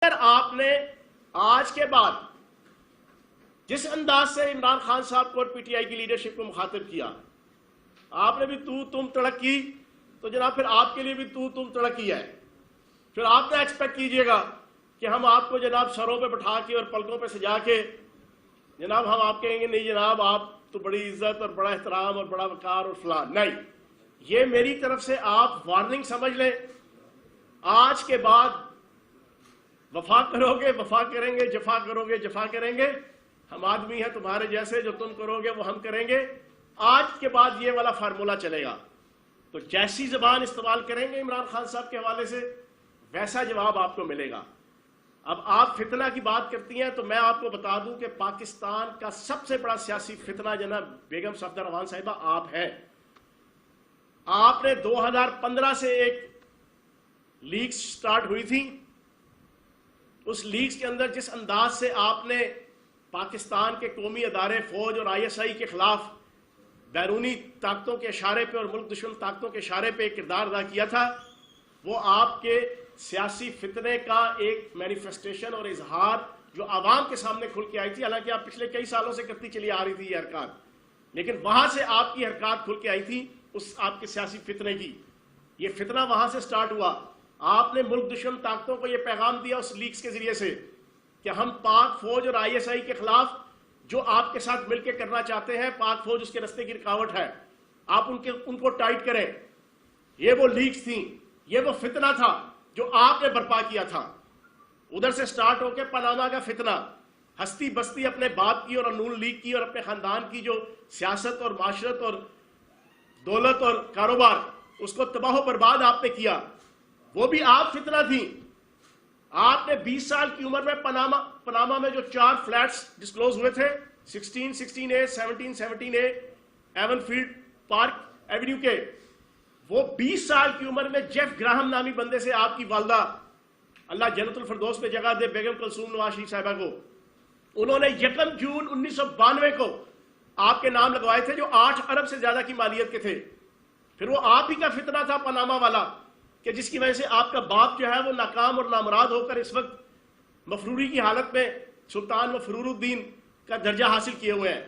اگر آپ نے آج کے بعد جس انداز سے عمران خان صاحب کو اور پی ٹی آئی کی لیڈرشپ کو مخاطب کیا، آپ نے بھی تم تڑک کی، تو جناب پھر آپ کے لیے بھی تم تڑک کی ہے. پھر آپ نے ایکسپیکٹ کیجئے گا کہ ہم آپ کو جناب سروں پہ بٹھا کے اور پلکوں پہ سجا کے جناب ہم آپ کہیں گے نہیں جناب آپ تو بڑی عزت اور بڑا احترام اور بڑا وقار اور فلاں. نہیں، یہ میری طرف سے آپ وارننگ سمجھ لیں. آج کے بعد وفا کرو گے وفا کریں گے، جفا کرو گے جفا کریں گے. ہم آدمی ہیں تمہارے جیسے، جو تم کرو گے وہ ہم کریں گے. آج کے بعد یہ والا فارمولہ چلے گا. تو جیسی زبان استعمال کریں گے عمران خان صاحب کے حوالے سے ویسا جواب آپ کو ملے گا. اب آپ فتنہ کی بات کرتی ہیں تو میں آپ کو بتا دوں کہ پاکستان کا سب سے بڑا سیاسی فتنہ جناب بیگم صفدر امان صاحبہ آپ ہیں. آپ نے 2015 سے ایک لیگز سٹارٹ ہوئی تھی. اس لیگز کے اندر جس انداز سے آپ نے پاکستان کے قومی ادارے فوج اور آئی ایس آئی کے خلاف بیرونی طاقتوں کے اشارے پہ اور ملک دشمن طاقتوں کے اشارے پہ ایک کردار ادا کیا تھا، وہ آپ کے سیاسی فتنے کا ایک مینیفیسٹیشن اور اظہار جو عوام کے سامنے کھل کے آئی تھی. حالانکہ آپ پچھلے کئی سالوں سے کرتی چلی آ رہی تھی یہ حرکات، لیکن وہاں سے آپ کی حرکات کھل کے آئی تھی اس آپ کے سیاسی فتنے کی. یہ فتنہ وہاں سے سٹارٹ ہوا. آپ نے ملک دشمن طاقتوں کو یہ پیغام دیا اس لیگز کے ذریعے سے کہ ہم پاک فوج اور آئی ایس آئی کے خلاف جو آپ کے ساتھ مل کے کرنا چاہتے ہیں، پاک فوج اس کے رستے کی رکاوٹ ہے، آپ ان کو ٹائٹ کریں. یہ وہ لیگز تھیں، یہ وہ فتنہ تھا جو آپ نے برپا کیا تھا. ادھر سے سٹارٹ ہو کے پاناما کا فتنہ، ہستی بستی اپنے باپ کی اور نون لیگ کی اور اپنے خاندان کی جو سیاست اور معاشرت اور دولت اور کاروبار، اس کو تباہ و برباد آپ نے کیا. وہ بھی آپ فتنہ تھی. آپ نے 20 سال کی عمر میں پاناما میں جو 4 فلیٹس ڈسکلوز ہوئے تھے، 16A 17A even field park avenue کے، وہ 20 سال کی عمر میں جیف گراہم نامی بندے سے آپ کی والدہ، اللہ جنت الفردوس میں جگہ دے، بیگم کلثوم نواز شریف صاحبہ کو، انہوں نے 1 جون 1992 کو آپ کے نام لگوائے تھے جو 8 ارب سے زیادہ کی مالیت کے تھے. پھر وہ آپ ہی کا فتنہ تھا پاناما والا کہ جس کی وجہ سے آپ کا باپ جو ہے وہ ناکام اور نامراد ہو کر اس وقت مفروری کی حالت میں سلطان مفرور الدین کا درجہ حاصل کیے ہوئے ہیں.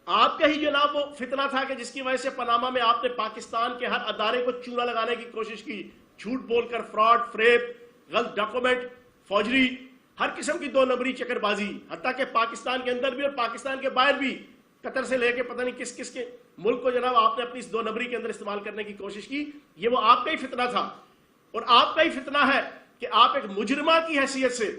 آپ کا ہی جناب وہ فتنہ تھا کہ جس کی وجہ سے پاناما میں آپ نے پاکستان کے ہر ادارے کو چونا لگانے کی کوشش کی، جھوٹ بول کر، فراڈ، فریب، غلط ڈاکومنٹ، فوجری، ہر قسم کی 2 نمبری چکر بازی، حتیٰ کہ پاکستان کے اندر بھی اور پاکستان کے باہر بھی، قطر سے لے کے پتہ نہیں کس کس کے ملک کو جناب آپ نے اپنی اس 2 نمبری کے اندر استعمال کرنے کی کوشش کی. یہ وہ آپ کا ہی فتنہ تھا. اور آپ کا ہی فتنہ ہے کہ آپ ایک مجرمہ کی حیثیت سے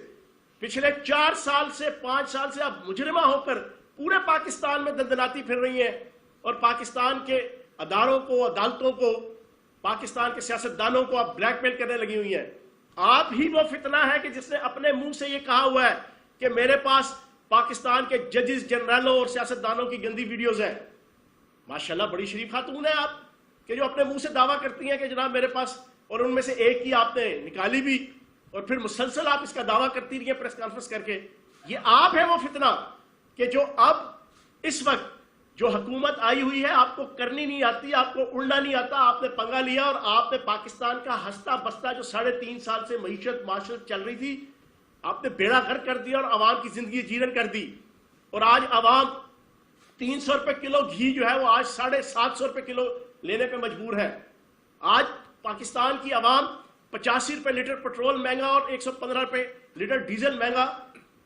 پچھلے 4 سال سے 5 سال سے آپ مجرمہ ہو کر پورے پاکستان میں دندناتی پھر رہی ہیں اور پاکستان کے اداروں کو، عدالتوں کو، پاکستان کے سیاستدانوں کو آپ بلیک میل کرنے لگی ہوئی ہیں. آپ ہی وہ فتنہ ہے کہ جس نے اپنے منہ سے یہ کہا ہوا ہے کہ میرے پاس پاکستان کے ججز، جنرلوں اور سیاستدانوں کی گندی ویڈیوز ہیں. ماشاءاللہ بڑی شریف خاتون ہیں آپ کہ جو اپنے منہ سے دعویٰ کرتی ہیں کہ جناب میرے پاس، اور ان میں سے ایک ہی آپ نے نکالی بھی اور پھر مسلسل آپ اس کا دعویٰ کرتی رہی ہیں پریس کانفرنس کر کے. یہ آپ ہے وہ فتنہ کہ جو اب اس وقت جو حکومت آئی ہوئی ہے آپ کو کرنی نہیں آتی، آپ کو اڑنا نہیں آتا، آپ نے پنگا لیا اور آپ نے پاکستان کا ہستا بستا جو 3.5 سال سے معاشرت چل رہی تھی، آپ نے بیڑا غرق کر دیا اور عوام کی زندگی جیرن کر دی. اور آج عوام 300 روپے کلو گھی جو ہے وہ آج 750 روپے کلو لینے پہ مجبور ہے. آج پاکستان کی عوام 85 روپے لیٹر پٹرول مہنگا اور 115 روپے لیٹر ڈیزل مہنگا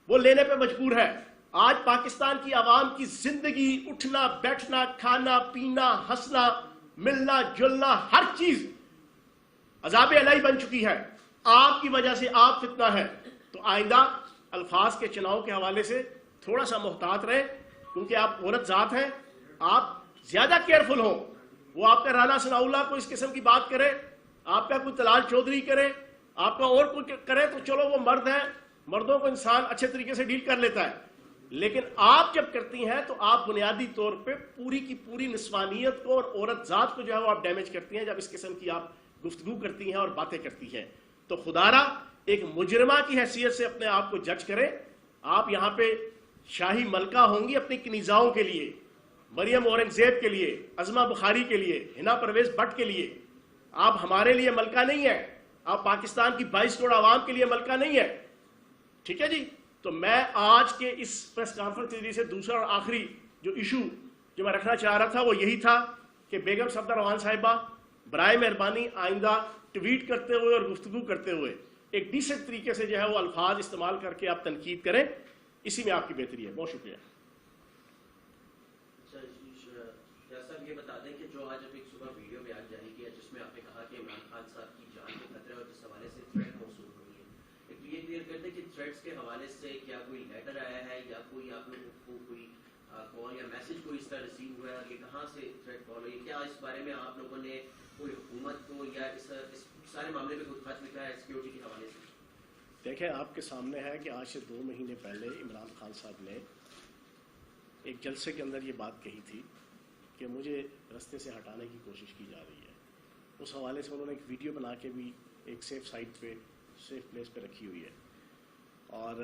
وہ لینے پہ مجبور ہے. آج پاکستان کی عوام کی زندگی، اٹھنا بیٹھنا، کھانا پینا، ہنسنا ملنا جلنا، ہر چیز عذاب الہی بن چکی ہے. آپ کی وجہ سے آپ فتنہ ہے. تو آئندہ الفاظ کے چناؤ کے حوالے سے تھوڑا سا محتاط رہیں، کیونکہ آپ عورت ذات ہیں، آپ زیادہ کیئرفل ہوں. وہ آپ کا رانا ثناء اللہ کو اس قسم کی بات کرے، آپ کا کوئی طلال چودھری کرے، آپ کا اور کوئی کرے تو چلو وہ مرد ہیں، مردوں کو انسان اچھے طریقے سے ڈیل کر لیتا ہے. لیکن آپ جب کرتی ہیں تو آپ بنیادی طور پہ پوری کی پوری نسوانیت کو اور عورت ذات کو جو ہے وہ آپ ڈیمیج کرتی ہیں جب اس قسم کی آپ گفتگو کرتی ہیں اور باتیں کرتی ہیں. تو خدا را ایک مجرمہ کی حیثیت سے اپنے آپ کو جج کریں. آپ یہاں پہ شاہی ملکہ ہوں گی اپنی کنیزاؤں کے لیے، مریم اورنگزیب کے لیے، عظمہ بخاری کے لیے، ہنا پرویز بٹ کے لیے. آپ ہمارے لیے ملکہ نہیں ہے، آپ پاکستان کی 22 کروڑ عوام کے لیے ملکہ نہیں ہے. ٹھیک ہے جی. تو میں آج کے اس پریس کانفرنس کے ذریعے سے دوسرا اور آخری جو ایشو جو میں رکھنا چاہ رہا تھا وہ یہی تھا کہ بیگم صفدر روان صاحبہ برائے مہربانی آئندہ ٹویٹ کرتے ہوئے اور گفتگو کرتے ہوئے ایک ڈیسنٹ طریقے سے جو ہے وہ الفاظ استعمال کر کے آپ تنقید کریں, اسی میں آپ کی بہتری ہے. بہت شکریہ. یہ بتا دیں کہ جو آج اب ایک صبح ویڈیو بیان جاری کیا جس میں آپ نے کہا کہ عمران خان صاحب کی جان کو خطرہ ہے اور جس حوالے سے تھریٹ موصول ہوئی ہے, ایک یہ کلیئر کر دیں کہ تھریٹس کے حوالے سے کیا کوئی لیٹر آیا ہے یا کوئی آپ لوگوں کو کوئی کال یا میسج کوئی اس طرح ریسیو ہوا ہے, یہ کہاں سے تھریٹ کال ہوئی, کیا اس بارے میں آپ لوگوں نے کوئی حکومت کو یا اس سارے معاملے میں کوئی خط لکھا ہے سیکیورٹی کے حوالے سے؟ دیکھیں آپ کے سامنے ہے کہ آج سے 2 مہینے پہلے عمران خان صاحب نے ایک جلسے کے اندر یہ بات کہی تھی کہ مجھے رستے سے ہٹانے کی کوشش کی جا رہی ہے. اس حوالے سے انہوں نے ایک ویڈیو بنا کے بھی ایک سیف سائٹ پہ سیف پلیس پہ رکھی ہوئی ہے, اور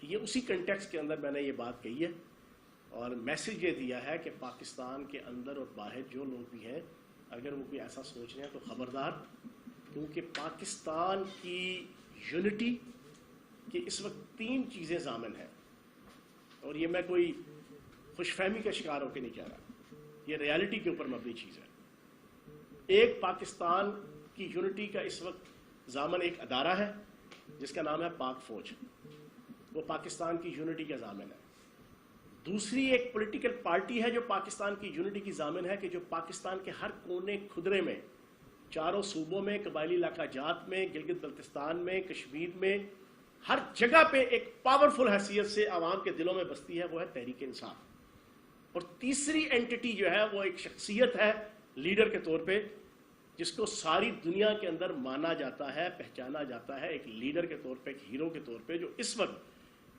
یہ اسی کنٹیکسٹ کے اندر میں نے یہ بات کہی ہے اور میسج یہ دیا ہے کہ پاکستان کے اندر اور باہر جو لوگ بھی ہیں اگر وہ کوئی ایسا سوچ رہے ہیں تو خبردار, کیونکہ پاکستان کی یونٹی کی اس وقت 3 چیزیں ضامن ہیں, اور یہ میں کوئی خوش فہمی کا شکار ہو کے نہیں کہہ رہا, یہ ریالٹی کے اوپر مبنی چیز ہے. ایک پاکستان کی یونٹی کا اس وقت ضامن ایک ادارہ ہے جس کا نام ہے پاک فوج, وہ پاکستان کی یونٹی کا ضامن ہے. دوسری ایک پولیٹیکل پارٹی ہے جو پاکستان کی یونٹی کی ضامن ہے کہ جو پاکستان کے ہر کونے خدرے میں, چاروں صوبوں میں, قبائلی علاقہ جات میں, گلگت بلتستان میں, کشمیر میں, ہر جگہ پہ ایک پاورفل حیثیت سے عوام کے دلوں میں بستی ہے, وہ ہے تحریک انصاف. اور تیسری اینٹی جو ہے وہ ایک شخصیت ہے لیڈر کے طور پہ جس کو ساری دنیا کے اندر مانا جاتا ہے, پہچانا جاتا ہے ایک لیڈر کے طور پہ, ایک ہیرو کے طور پہ, جو اس وقت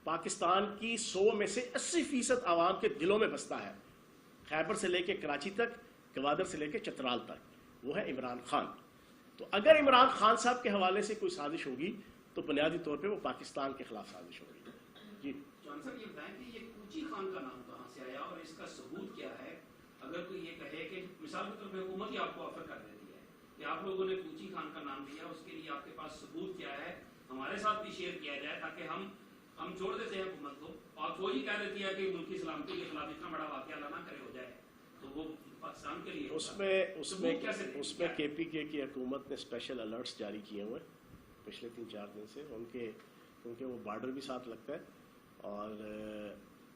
پاکستان کی 100 میں سے 80% عوام کے دلوں میں بستا ہے, خیبر سے لے کے کراچی تک, گوادر سے لے کے چترال تک, وہ ہے عمران خان. تو اگر عمران خان صاحب کے حوالے سے کوئی سازش ہوگی تو بنیادی طور پہ وہ پاکستان کے خلاف سازش ہوگی. جی جان صاحب یہ بتائیں کہ یہ کوچی خان کا نام کہاں سے آیا اور اس کا ثبوت کیا ہے؟ اگر کوئی یہ کہے کہ مثال کے طور پہ حکومت ہی آپ کو آفر کر دیتی ہے کہ آپ لوگوں نے کوچی خان کا نام دیا, اس کے لیے آپ کے پاس ثبوت کیا ہے, ہمارے ساتھ بھی شیئر کیا جائے تاکہ ہم چھوڑ دیتے ہیں حکومت کو, اور فوج ہی کہہ دیتی ہے کہ ملکی سلامتی کے خلاف اتنا بڑا واقعہ نہ کرے ہو جائے, تو وہ پاکستان کے لیے اس میں کے پی کے کی حکومت نے اسپیشل الرٹس جاری کیے ہوئے پچھلے 3-4 دن سے, کیونکہ وہ بارڈر بھی ساتھ لگتا ہے, اور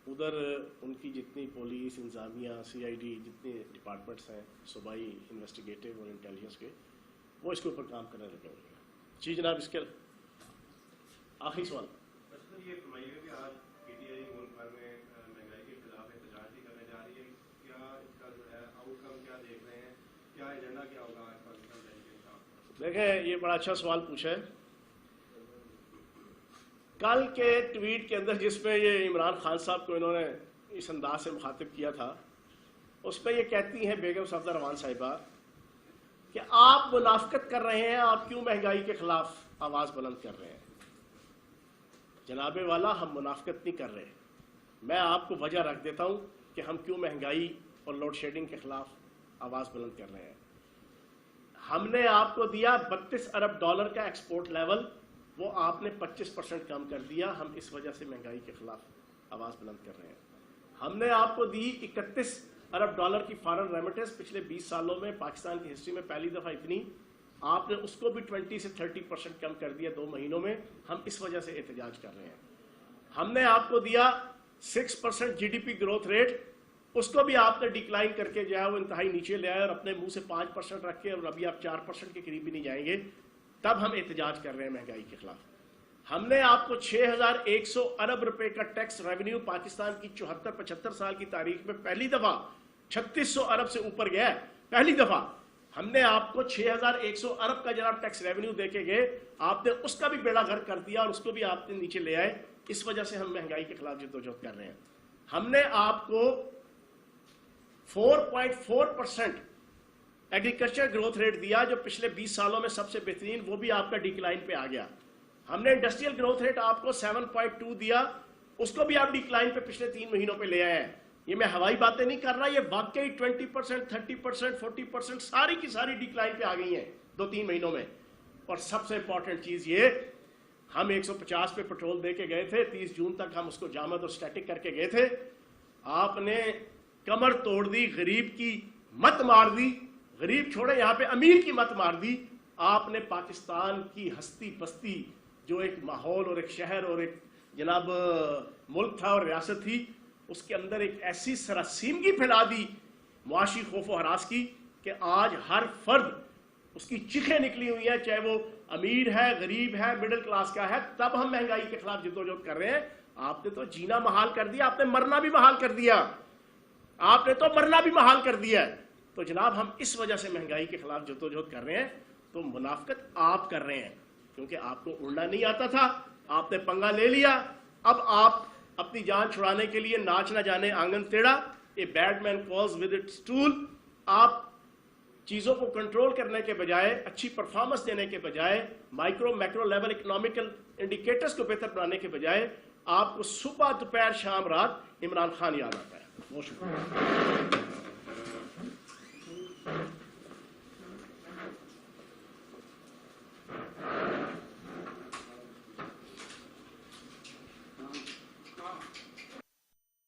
ادھر ان کی جتنی پولیس, انتظامیہ, CID, جتنے ڈپارٹمنٹس ہیں صوبائی انویسٹیگیٹو اور انٹیلیجنس کے, وہ اس کے اوپر کام کرنے لگے ہوئے ہیں. جی جناب, اس کے آخری سوال. یہ فرمائیے کہ آج PTI ملک بھر میں مہنگائی کے خلاف احتجاج بھی کرنے جا رہی ہے, کیا اس کا جو ہے آؤٹ کم کیا دیکھ رہے ہیں, کیا ایجنڈا کیا ہوگا آج پاکستان کے خلاف؟ دیکھیں یہ بڑا اچھا سوال پوچھا ہے. کل کے ٹویٹ کے اندر جس میں یہ عمران خان صاحب کو انہوں نے اس انداز سے مخاطب کیا تھا, اس پہ یہ کہتی ہیں بیگم صفدر روان صاحبہ کہ آپ منافقت کر رہے ہیں, آپ کیوں مہنگائی کے خلاف آواز بلند کر رہے ہیں. جناب والا, ہم منافقت نہیں کر رہے. میں آپ کو وجہ رکھ دیتا ہوں کہ ہم کیوں مہنگائی اور لوڈ شیڈنگ کے خلاف آواز بلند کر رہے ہیں. ہم نے آپ کو دیا $32 ارب کا ایکسپورٹ لیول, وہ آپ نے 25% کم کر دیا, ہم اس وجہ سے مہنگائی کے خلاف آواز بلند کر رہے ہیں. ہم نے آپ کو دی $31 ارب کی فارن ریمیٹنس, پچھلے 20 سالوں میں پاکستان کی ہسٹری میں پہلی دفعہ اتنی, آپ نے اس کو بھی 20 سے 30% کم کر دیا 2 مہینوں میں, ہم اس وجہ سے احتجاج کر رہے ہیں. ہم نے آپ کو دیا 6% GDP گروتھ ریٹ, اس کو بھی آپ نے ڈکلائن کر کے جو ہے وہ انتہائی نیچے لے آئے اور اپنے منہ سے 5% رکھ کے, اور ابھی آپ 4% کے قریب بھی نہیں جائیں گے, تب ہم احتجاج کر رہے ہیں مہنگائی کے خلاف. ہم نے آپ کو 6100 ارب روپے کا ٹیکس ریونیو پاکستان کی 74-75 سال کی تاریخ میں پہلی دفعہ 3600 ارب سے اوپر گیا ہے, پہلی دفعہ. ہم نے آپ کو 6100 ارب کا جناب ٹیکس ریونیو دے کے گئے, آپ نے اس کا بھی بیڑا غرق کر دیا اور اس کو بھی آپ نے نیچے لے آئے. اس وجہ سے ہم مہنگائی کے خلاف جدوجہد کر رہے ہیں. ہم نے آپ کو 4.4% ایگریکلچر گروتھ ریٹ دیا جو پچھلے 20 سالوں میں سب سے بہترین, وہ بھی آپ کا ڈکلائن پہ آ گیا. ہم نے انڈسٹریل گروتھ ریٹ آپ کو 7.2 دیا, اس کو بھی آپ ڈکلائن پہ پچھلے 3 مہینوں پہ لے آئے ہیں. یہ میں ہوائی باتیں نہیں کر رہا, یہ واقعی 20%, 30%, 40% ساری کی ساری ڈکلائن پہ آ گئی ہیں 2-3 مہینوں میں. اور سب سے امپورٹنٹ چیز یہ ہم 150 پہ پیٹرول دے کے گئے تھے, 30 جون تک ہم اس کو جامد اور سٹیٹک کر کے گئے تھے. آپ نے کمر توڑ دی, غریب کی مت مار دی, غریب چھوڑے یہاں پہ امیر کی مت مار دی. آپ نے پاکستان کی ہستی پستی جو ایک ماحول اور ایک شہر اور ایک جناب ملک تھا اور ریاست تھی, اس کے اندر ایک ایسی سراسیمگی پھیلا دی معاشی خوف و ہراس کی کہ آج ہر فرد اس کی چیخیں نکلی ہوئی ہیں, چاہے وہ امیر ہے, غریب ہے, مڈل کلاس کا ہے. تب ہم مہنگائی کے خلاف جدوجہد کر رہے ہیں. آپ نے تو جینا محال کر دیا, آپ نے مرنا بھی محال کر دیا, آپ نے تو مرنا بھی محال کر دیا ہے. تو جناب ہم اس وجہ سے مہنگائی کے خلاف جدوجہد کر رہے ہیں. تو منافقت آپ کر رہے ہیں کیونکہ آپ کو اڑنا نہیں آتا تھا, آپ نے پنگا لے لیا. اب آپ اپنی جان چھڑانے کے لیے ناچ نہ جانے آنگن ٹیڑھا, a bad man calls with its tool. آپ چیزوں کو کنٹرول کرنے کے بجائے, اچھی پرفارمنس دینے کے بجائے, micro macro level economical indicators کو بہتر بنانے کے بجائے آپ کو صبح دوپہر شام رات عمران خان یاد آتا ہے. بہت شکریہ.